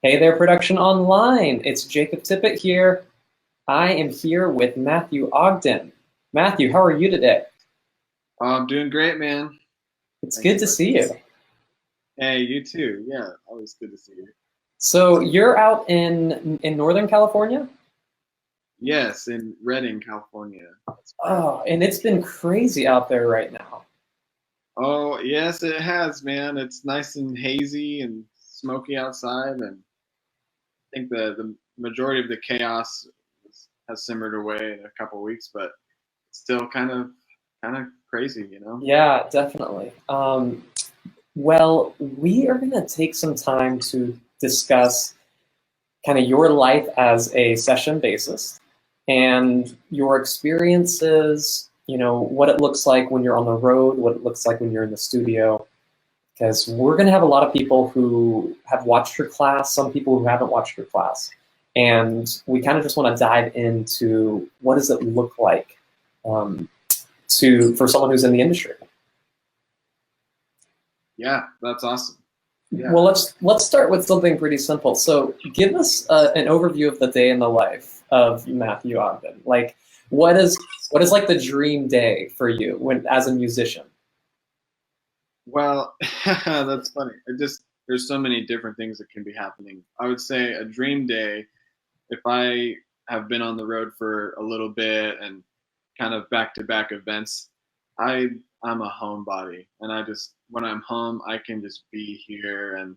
Hey there, Production Online. It's Jacob Tippett here. I am here with Mathew Ogden. Matthew, how are you today? I'm doing great, man. It's Thanks good to for. see you. Hey, you too. Yeah, always good to see you. So you're out in Northern California? Yes, in Redding, California. That's correct. Oh, and it's been crazy out there right now. Oh, yes, it has, man. It's nice and hazy and smoky outside, and I think the majority of the chaos has simmered away in a couple weeks, but it's still kind of crazy, you know? Yeah, definitely. Well, we are going to take some time to discuss kind of your life as a session bassist and your experiences, what it looks like when you're on the road, what it looks like when you're in the studio. Because we're going to have a lot of people who have watched your class, some people who haven't watched your class. And we kind of just want to dive into what does it look like um, for someone who's in the industry. Yeah, that's awesome. Yeah. Well, let's start with something pretty simple. So, give us an overview of the day in the life of Matthew Ogden. Like, what is like the dream day for you when as a musician? Well, that's funny. There's so many different things that can be happening. I would say a dream day, if I have been on the road for a little bit and kind of back to back events, I I'm a homebody, and I just when I'm home, I can just be here, and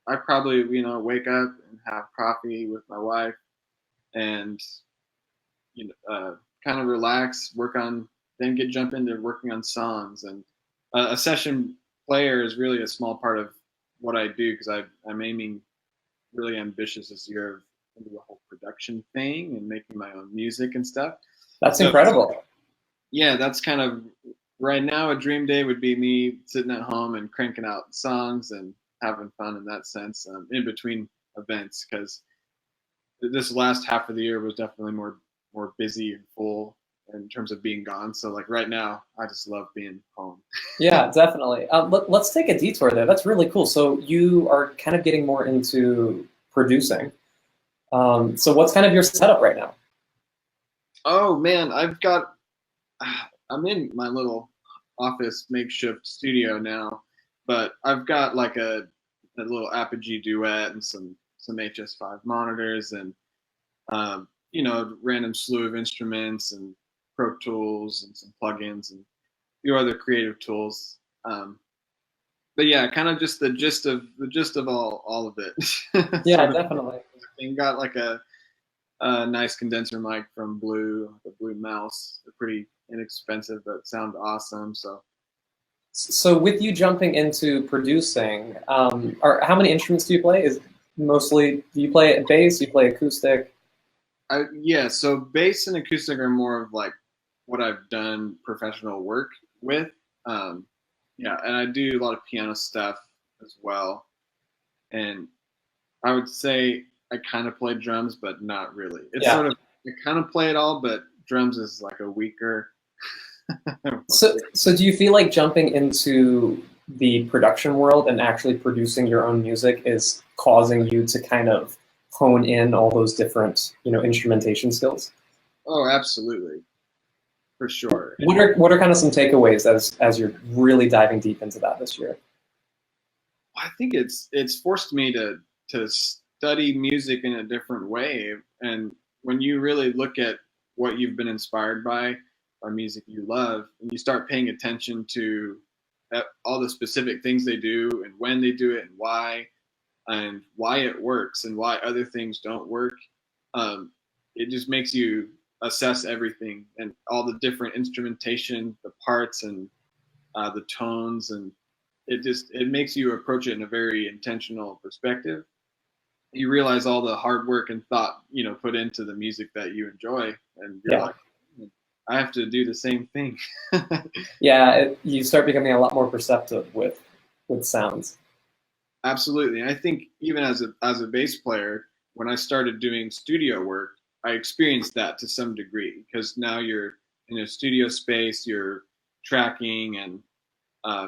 I probably wake up and have coffee with my wife, and kind of relax, work on, then get jump into working on songs. And a session player is really a small part of what I do because I'm aiming really ambitious this year of into the whole production thing and making my own music and stuff. That's So incredible. yeah, that's kind of right now a dream day would be me sitting at home and cranking out songs and having fun in that sense in between events because this last half of the year was definitely more busy and full in terms of being gone. So like right now, I just love being home. Yeah, definitely. Let's take a detour there. That's really cool. So you are kind of getting more into producing. So what's kind of your setup right now? Oh man, I'm in my little office makeshift studio now, but I've got like a little Apogee Duet and some HS5 monitors and random slew of instruments and Pro Tools and some plugins and a few other creative tools. But yeah, kind of just the gist of all of it. Yeah, Sort of definitely. thing. Got like a nice condenser mic from Blue, the Blue Mouse. They're pretty inexpensive but sound awesome. So So with you jumping into producing, how many instruments do you play? Is mostly do you play bass? Do you play acoustic? yeah, so bass and acoustic are more of like what I've done professional work with. Um, yeah, and I do a lot of piano stuff as well. And I would say I kind of play drums, but not really. It's Yeah. sort of I kind of play it all, but drums is like a weaker. So do you feel like jumping into the production world and actually producing your own music is causing you to kind of hone in all those different, instrumentation skills? Oh, absolutely, for sure. And What are kind of some takeaways as you're really diving deep into that this year? I think it's forced me to study music in a different way. And when you really look at what you've been inspired by music you love, and you start paying attention to all the specific things they do and when they do it and why it works and why other things don't work, um, it just makes you assess everything and all the different instrumentation, the parts and the tones, and it makes you approach it in a very intentional perspective. You realize all the hard work and thought put into the music that you enjoy, and you're Yeah. like, I have to do the same thing. Yeah, you start becoming a lot more perceptive with sounds. Absolutely. And I think even as a bass player, when I started doing studio work, I experienced that to some degree because now you're in a studio space, you're tracking, and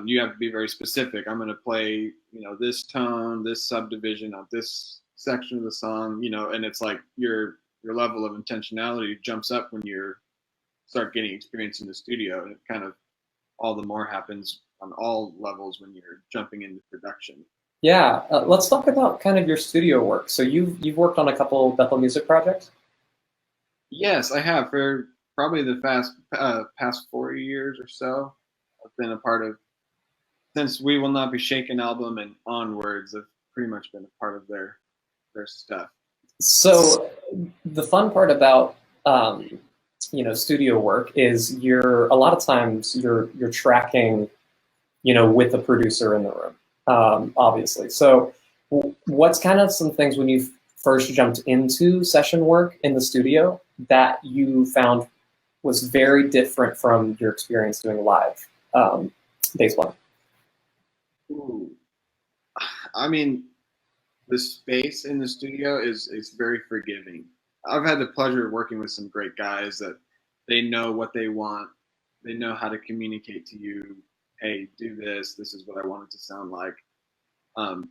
you have to be very specific. I'm going to play, this tone, this subdivision of this section of the song, and it's like your level of intentionality jumps up when you start getting experience in the studio, and it kind of all the more happens on all levels when you're jumping into production. Yeah, let's talk about kind of your studio work. So you've worked on a couple Bethel music projects? Yes, I have for probably the past 4 years or so. I've been a part of since "We Will Not Be Shaken" album and onwards. I've pretty much been a part of their stuff. So the fun part about studio work is a lot of times you're tracking with the producer in the room, obviously. So what's kind of some things when you first jumped into session work in the studio that you found was very different from your experience doing live bass playing? Ooh. I mean, the space in the studio is very forgiving. I've had the pleasure of working with some great guys that they know what they want. They know how to communicate to you, hey, do this. This is what I want it to sound like. And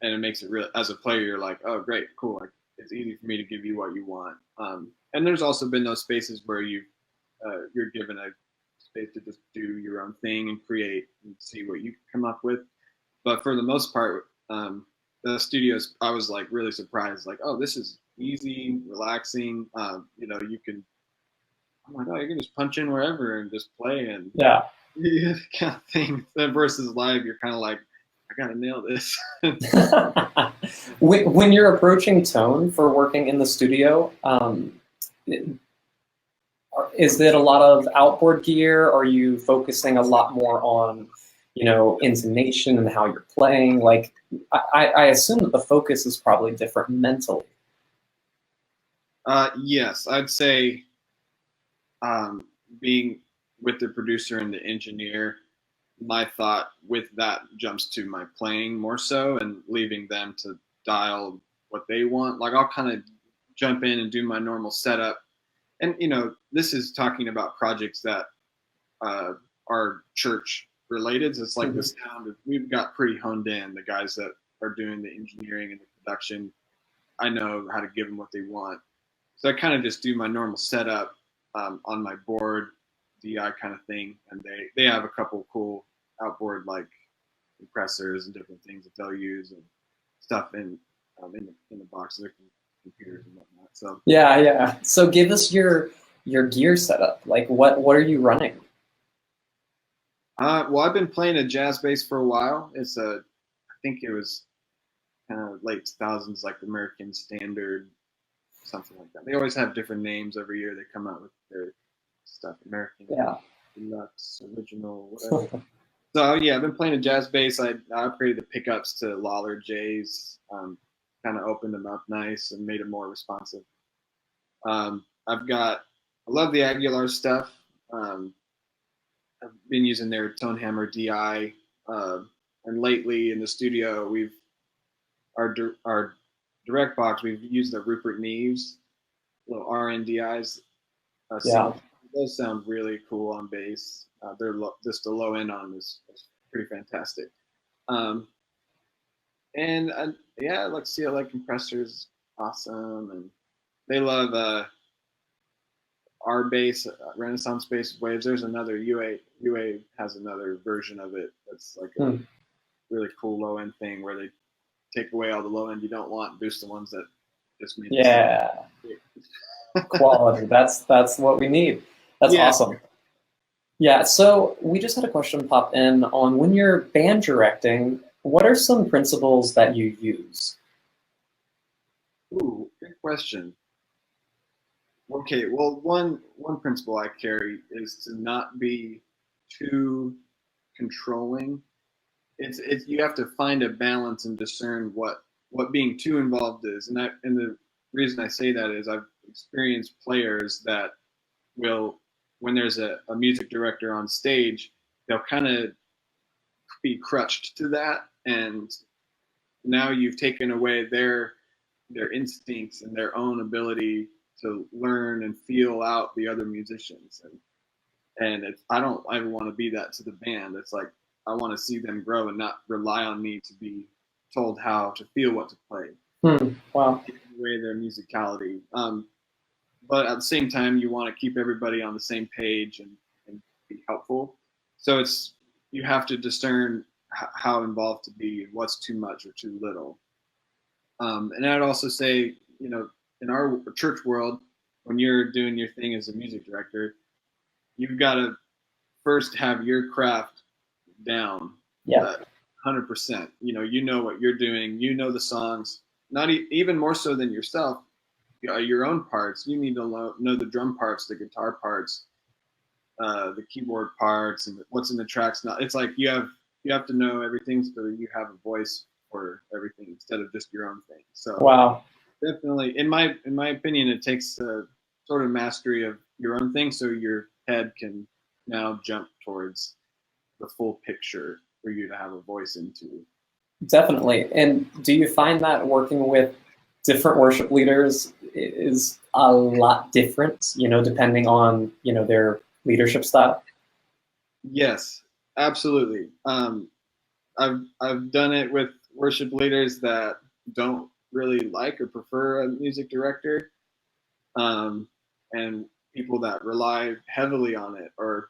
it makes it real. As a player, you're like, oh, great, cool. Like, it's easy for me to give you what you want. And there's also been those spaces where you're given a space to just do your own thing and create and see what you come up with. But for the most part, the studios, I was like really surprised. Like, oh, this is easy, relaxing. You can. I'm like, oh, you can just punch in wherever and just play and Yeah. kind of thing. Versus live, you're kind of like, I gotta nail this. When you're approaching tone for working in the studio, is it a lot of outboard gear? Are you focusing a lot more on, intonation and how you're playing? Like, I assume that the focus is probably different mentally. Yes, I'd say being with the producer and the engineer, my thought with that jumps to my playing more so and leaving them to dial what they want. Like I'll kind of jump in and do my normal setup. And, this is talking about projects that are church related. So it's like the sound, we've got pretty honed in. The guys that are doing the engineering and the production, I know how to give them what they want. So I kind of just do my normal setup on my board, DI kind of thing, and they have a couple cool outboard like compressors and different things that they'll use and stuff in the box of their computers and whatnot. So yeah. So give us your gear setup. Like what are you running? Well, I've been playing a jazz bass for a while. I think it was kind of late 2000s, like American Standard, something like that. They always have different names every year. They come out with their stuff, American Deluxe, Original, whatever. So yeah, I've been playing a jazz bass. I upgraded the pickups to Lawler J's, kind of opened them up nice and made it more responsive. I love the Aguilar stuff. I've been using their Tonehammer DI, and lately in the studio our direct box, we've used the Rupert Neves little RNDIs. Those sound really cool on bass. Just the low end on them is pretty fantastic. And yeah, like CLA compressors, awesome, and they love our bass, Renaissance bass waves. There's another UA has another version of it that's like a really cool low end thing where they take away all the low end you don't want, and boost the ones that just made quality. That's what we need. That's awesome. Yeah, so we just had a question pop in on when you're band directing, what are some principles that you use? Ooh, good question. Okay, well, one principle I carry is to not be too controlling. It's you have to find a balance and discern what being too involved is, and the reason I say that is I've experienced players that will, when there's a music director on stage, they'll kind of be crutched to that, and now you've taken away their instincts and their own ability to learn and feel out the other musicians, and I don't ever want to be that to the band. It's like I want to see them grow and not rely on me to be told how to feel what to play. Wow. taking away their musicality. But at the same time, you want to keep everybody on the same page and be helpful. So you have to discern how involved to be, what's too much or too little. And I'd also say, in our church world, when you're doing your thing as a music director, you've got to first have your craft down, Yeah. 100%. You know what you're doing. You know the songs, not even more so than yourself. Your own parts. You need to know the drum parts, the guitar parts, the keyboard parts, and what's in the tracks. Now it's like you have to know everything so that you have a voice for everything instead of just your own thing. So Wow. definitely, in my opinion, it takes a sort of mastery of your own thing, so your head can now jump towards the full picture for you to have a voice into. Definitely. And do you find that working with different worship leaders is a lot different, depending on, their leadership style? Yes, absolutely. I've done it with worship leaders that don't really like or prefer a music director, and people that rely heavily on it. Or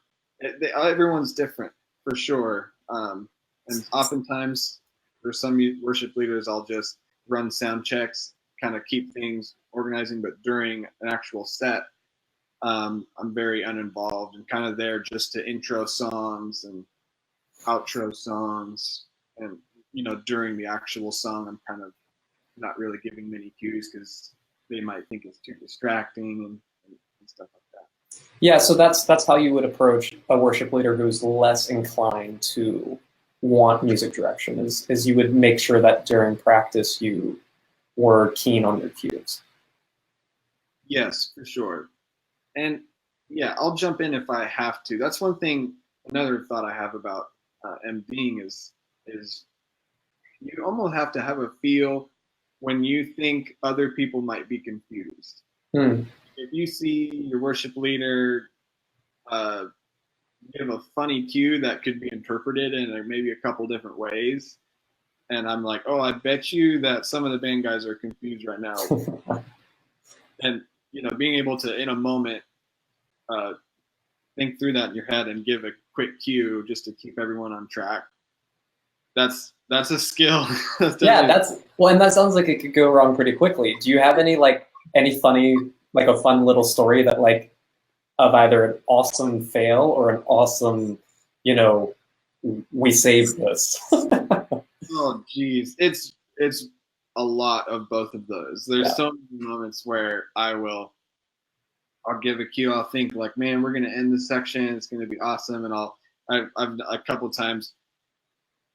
everyone's different for sure. And oftentimes, for some worship leaders, I'll just run sound checks, kind of keep things organizing. But during an actual set, I'm very uninvolved and kind of there just to intro songs and outro songs. And during the actual song, I'm kind of not really giving many cues because they might think it's too distracting and stuff like that. Yeah, so that's how you would approach a worship leader who's less inclined to want music direction, is you would make sure that during practice you were keen on your cues. Yes, for sure. And yeah, I'll jump in if I have to. That's one thing. Another thought I have about MDing is you almost have to have a feel when you think other people might be confused. Hmm. If you see your worship leader uh, give a funny cue that could be interpreted in maybe a couple different ways, and I'm like, oh, I bet you that some of the band guys are confused right now. And being able to in a moment uh, think through that in your head and give a quick cue just to keep everyone on track. That's a skill. Yeah, and that sounds like it could go wrong pretty quickly. Do you have any funny, like a fun little story that of either an awesome fail or an awesome, you know, we saved this? Oh geez, it's a lot of both of those. There's Yeah. so many moments where I'll give a cue. I'll think like, man, we're gonna end this section. It's gonna be awesome, and I've a couple times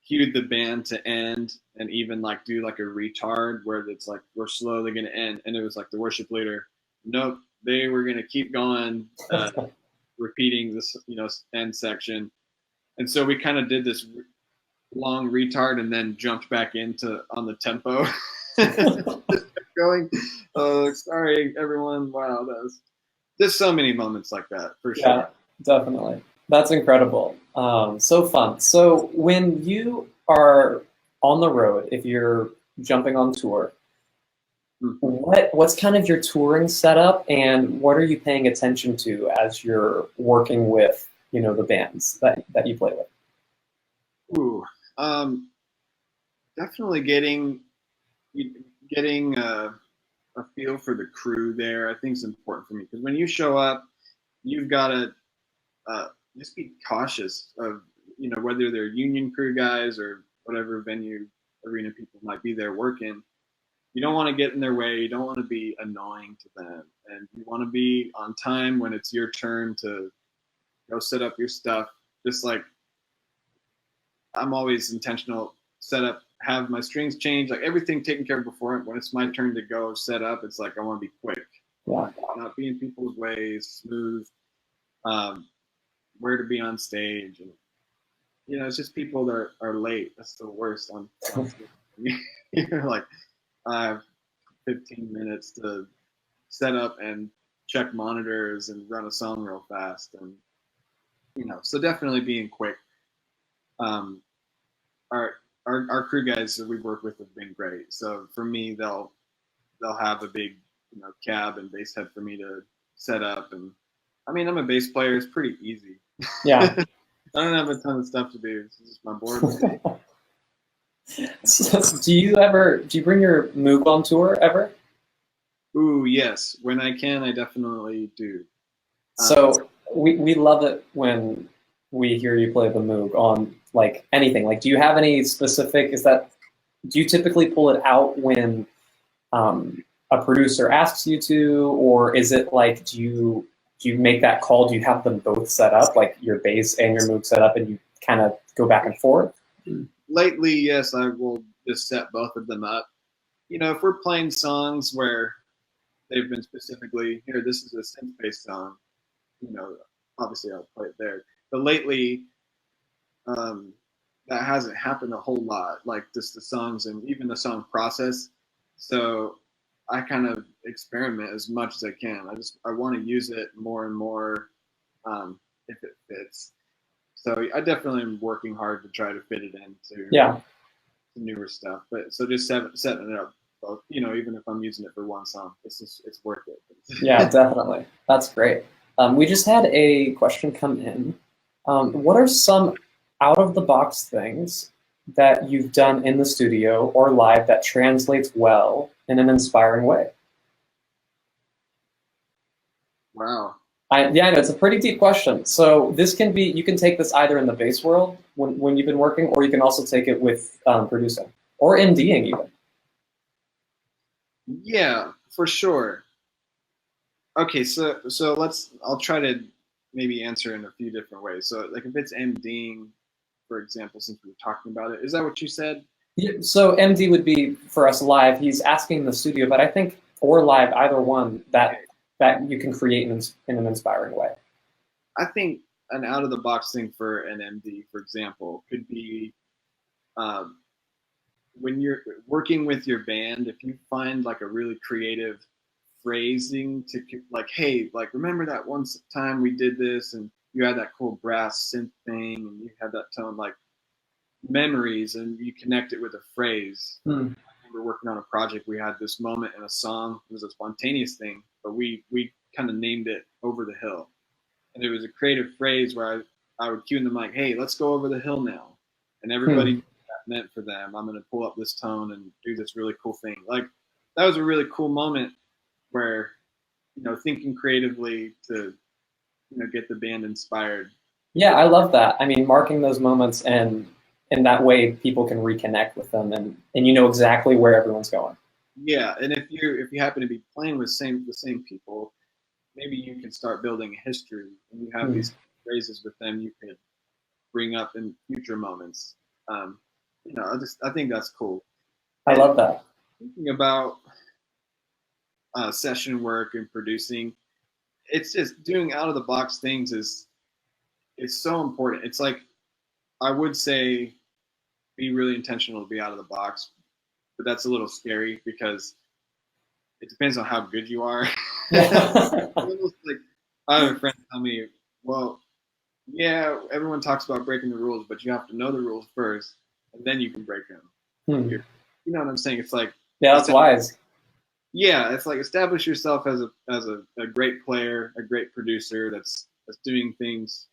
cued the band to end and even like do like a retard where it's like we're slowly gonna end, and it was like the worship leader, nope, they were gonna keep going, repeating this end section, and so we kind of did this long retard and then jumped back into on the tempo. Going, oh, sorry everyone. Wow, there's so many moments like that for sure. Yeah, definitely. That's incredible. So fun. So when you are on the road, if you're jumping on tour, what's kind of your touring setup, and what are you paying attention to as you're working with the bands that you play with? Ooh, definitely getting a feel for the crew there. I think is important for me because when you show up, you've got to uh, just be cautious of whether they're union crew guys or whatever venue arena people might be there working. You don't want to get in their way. You don't want to be annoying to them, and you want to be on time when it's your turn to go set up your stuff. Just like I'm always intentional, set up, have my strings changed, like everything taken care of before. When it's my turn to go set up, it's like I want to be quick, Yeah. not be in people's ways, smooth, um, where to be on stage, and it's just people that are late. That's the worst on stage. You're like, I have 15 minutes to set up and check monitors and run a song real fast, and so definitely being quick. Um, our our crew guys that we work with have been great. So for me, they'll have a big cab and bass head for me to set up, and I mean I'm a bass player. It's pretty easy. Yeah. I don't have a ton of stuff to do. It's just my board. So, do you bring your Moog on tour ever? Ooh, yes. When I can, I definitely do. So we love it when we hear you play the Moog on like anything. Like, do you have any specific? Do you typically pull it out when a producer asks you to, or is it like do you make that call? Do you have them both set up, like your bass and your Moog set up, and you kind of go back and forth? Lately, yes, I will just set both of them up. If we're playing songs where they've been specifically here, this is a synth-based song. Obviously I'll play it there. But lately, that hasn't happened a whole lot. Like just the songs and even the song process. So I kind of experiment as much as I can. I want to use it more and more if it fits. So I definitely am working hard to try to fit it into newer stuff. But so just setting it up both, even if I'm using it for one song, it's worth it. Yeah, definitely. That's great. We just had a question come in. What are some out-of-the-box things that you've done in the studio or live that translates well in an inspiring way? Wow. I know it's a pretty deep question. So this can be, you can take this either in the bass world when you've been working, or you can also take it with producing or MDing even. Yeah, for sure. Okay, so I'll try to maybe answer in a few different ways. So like if it's MDing, for example, since we were talking about it, is that what you said? Yeah, so MD would be for us live. He's asking in the studio, but I think or live, either one, that you can create in an inspiring way. I think an out of the box thing for an MD, for example, could be when you're working with your band, if you find like a really creative phrasing to like, hey, like remember that one time we did this and you had that cool brass synth thing and you had that tone, like memories, and you connect it with a phrase. I remember working on a project, we had this moment in a song. It was a spontaneous thing, but we kind of named it Over the Hill. And it was a creative phrase where I would cue in the mic, hey, let's go over the hill now. And everybody knew what that meant for them. I'm going to pull up this tone and do this really cool thing. Like that was a really cool moment where, thinking creatively to, get the band inspired. Yeah, I love that. I mean, marking those moments, and in that way people can reconnect with them, and you know exactly where everyone's going. Yeah, and if you happen to be playing with the same people, maybe you can start building a history, and you have these phrases with them you could bring up in future moments. I think that's cool. I love that. Thinking about session work and producing, it's just doing out of the box things is so important. It's like I would say be really intentional to be out of the box, but that's a little scary because it depends on how good you are. Like, I have a friend tell me, well, yeah, everyone talks about breaking the rules, but you have to know the rules first, and then you can break them. You know what I'm saying? It's like, yeah, that's wise. Yeah, it's like establish yourself as a great player, a great producer that's doing things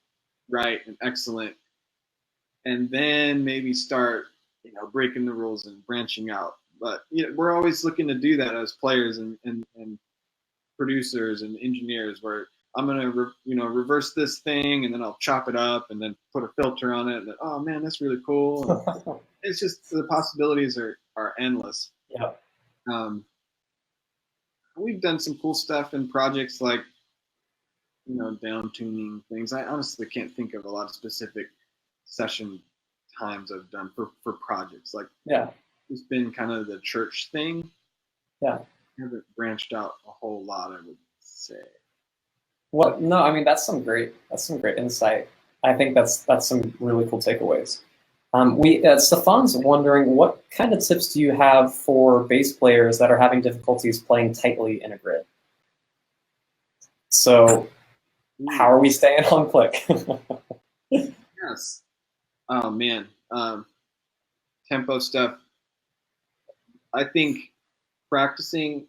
right and excellent, and then maybe start breaking the rules and branching out. But we're always looking to do that as players and producers and engineers, where I'm gonna reverse this thing and then I'll chop it up and then put a filter on it, and then, oh man, that's really cool. And it's just the possibilities are endless. Yeah. We've done some cool stuff in projects like down tuning things. I honestly can't think of a lot of specific session times I've done for projects. Like it's been kind of the church thing. Yeah. I haven't branched out a whole lot, I would say. Well, no, I mean that's some great insight. I think that's some really cool takeaways. Stefan's wondering, what kind of tips do you have for bass players that are having difficulties playing tightly in a grid? So, how are we staying on click? Yes. Oh man, tempo stuff, I think practicing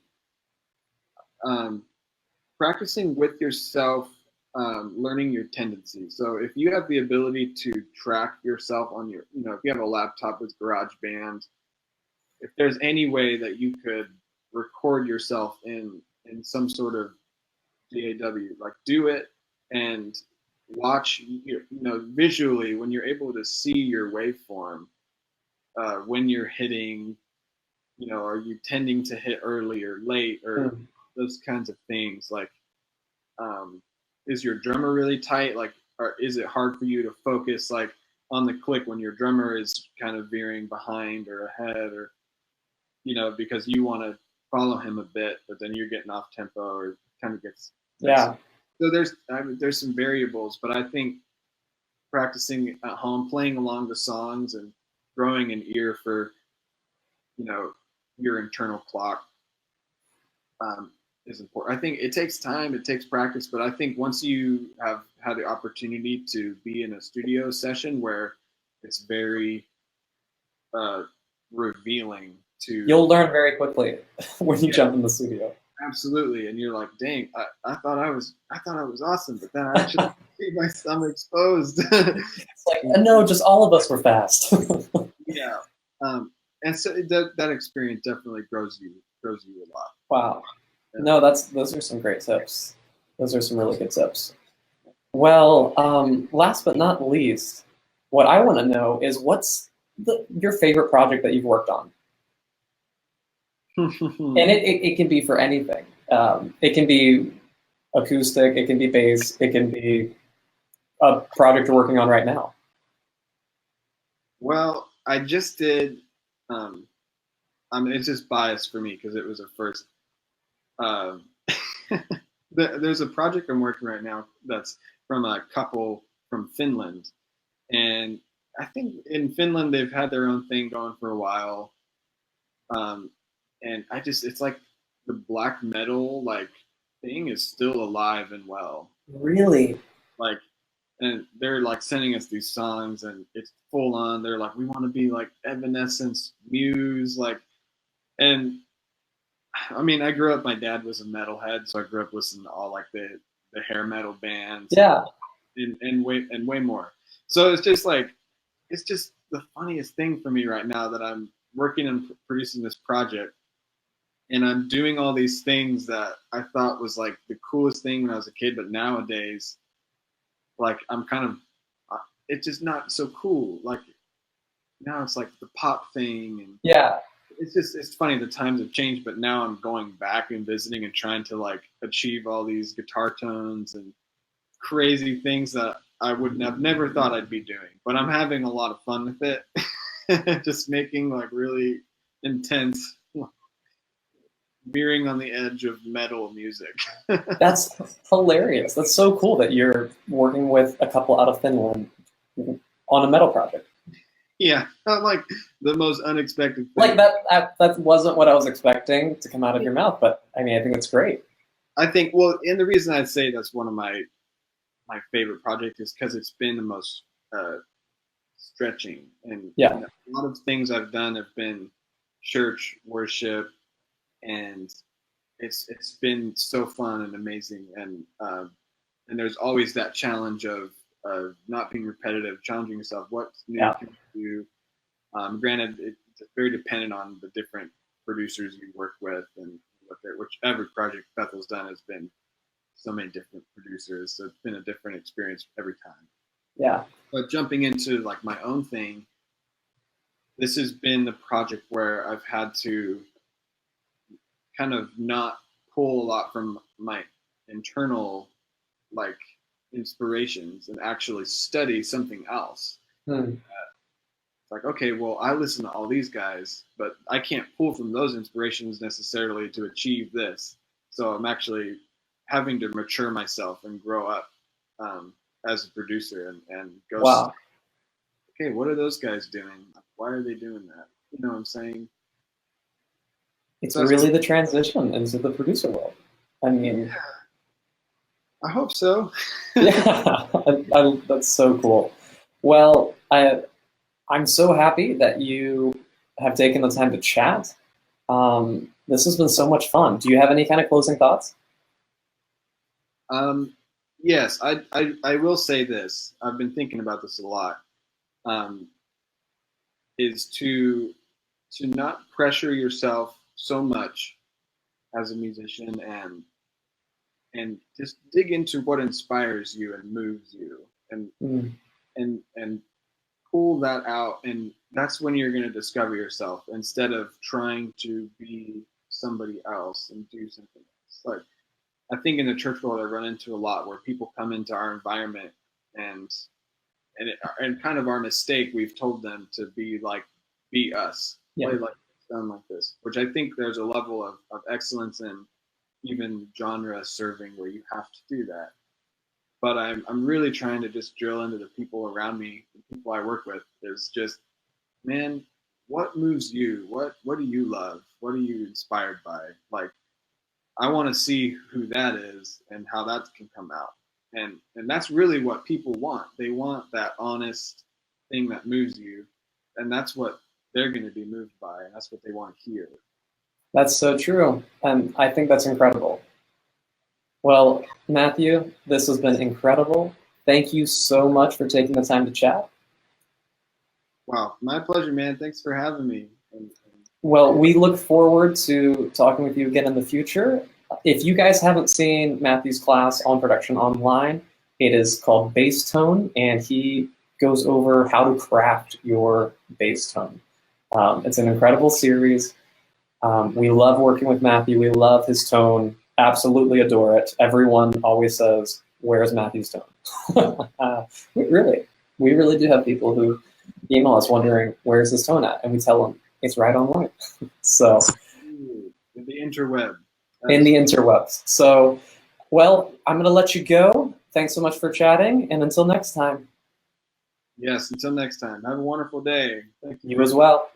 practicing with yourself, learning your tendencies. So if you have the ability to track yourself on your, if you have a laptop with GarageBand, if there's any way that you could record yourself in some sort of DAW, like do it and watch, visually when you're able to see your waveform, when you're hitting, are you tending to hit early or late or those kinds of things. Like, is your drummer really tight? Like, or is it hard for you to focus like on the click when your drummer is kind of veering behind or ahead, or because you want to follow him a bit, but then you're getting off tempo or kind of gets So there's some variables, but I think practicing at home, playing along the songs, and growing an ear for your internal clock is important. I think it takes time, it takes practice, but I think once you have had the opportunity to be in a studio session where it's very revealing to, you'll learn very quickly when you jump in the studio. Absolutely, and you're like, dang, I thought I was awesome, but then I actually see my stomach exposed. It's like, no, just all of us were fast. Yeah, and so that experience definitely grows you a lot. Wow. No, those are some great tips. Those are some really good tips. Well, last but not least, what I want to know is what's your favorite project that you've worked on? And it can be for anything. It can be acoustic, it can be bass, it can be a project you're working on right now. Well, I just did, it's just biased for me because it was a first. There's a project I'm working right now that's from a couple from Finland, and I think in Finland they've had their own thing going for a while, and it's like the black metal like thing is still alive and well. Really? Like, and they're like sending us these songs, and it's full on. They're like, we want to be like Evanescence, Muse, like, and I mean, I grew up. My dad was a metalhead, so I grew up listening to all like the hair metal bands. Yeah. And way more. So it's just the funniest thing for me right now that I'm working and producing this project, and I'm doing all these things that I thought was like the coolest thing when I was a kid, but nowadays, like I'm kind of, it's just not so cool. Like now it's like the pop thing, and yeah. It's funny, the times have changed, but now I'm going back and visiting and trying to like achieve all these guitar tones and crazy things that I would have never thought I'd be doing. But I'm having a lot of fun with it. Just making like really intense, veering on the edge of metal music. That's hilarious. That's so cool that you're working with a couple out of Finland on a metal project. Yeah, not like the most unexpected thing. Like that wasn't what I was expecting to come out of your mouth, but I mean, I think it's great. I think, well, and the reason I'd say that's one of my favorite projects is because it's been the most stretching, and yeah, a lot of things I've done have been church worship, and it's been so fun and amazing, and there's always that challenge of not being repetitive, challenging yourself. What new can you do? Granted, it's very dependent on the different producers you work with, and whichever project Bethel's done has been so many different producers, so it's been a different experience every time. Yeah. But jumping into like my own thing, this has been the project where I've had to kind of not pull a lot from my internal like inspirations and actually study something else. It's like, okay, well, I listen to all these guys, but I can't pull from those inspirations necessarily to achieve this. So I'm actually having to mature myself and grow up as a producer and go, wow. Okay, what are those guys doing? Why are they doing that? You know what I'm saying? It's really the transition into the producer world. I mean, I hope so. Yeah, that's so cool. Well, I'm so happy that you have taken the time to chat. This has been so much fun. Do you have any kind of closing thoughts? Um, yes, I will say this. I've been thinking about this a lot. Um, is to not pressure yourself so much as a musician, and just dig into what inspires you and moves you, and Mm, and pull that out, and that's when you're going to discover yourself instead of trying to be somebody else and do something else. Like, I think in the church world I run into a lot where people come into our environment, and and kind of our mistake, we've told them to be us, yeah, play like this, sound like this, which I think there's a level of excellence in even genre serving where you have to do that. But I'm really trying to just drill into the people around me, the people I work with, is just, man, what moves you? What do you love? What are you inspired by? Like, I want to see who that is and how that can come out. And that's really what people want. They want that honest thing that moves you, and that's what they're going to be moved by, and that's what they want to hear. that's so true. And I think that's incredible. Well, Matthew, this has been incredible. Thank you so much for taking the time to chat. Wow, my pleasure, man. Thanks for having me. Well, we look forward to talking with you again in the future. If you guys haven't seen Matthew's class on production online, it is called Bass Tone, and he goes over how to craft your bass tone. It's an incredible series. We love working with Matthew. We love his tone. Absolutely adore it. Everyone always says, "Where's Matthew's tone?" We really do have people who email us wondering where's his tone at, and we tell them it's right online. So In the interweb. in the interwebs. So, well, I'm going to let you go. Thanks so much for chatting, and until next time. Yes, until next time. Have a wonderful day. Thank you. You as well.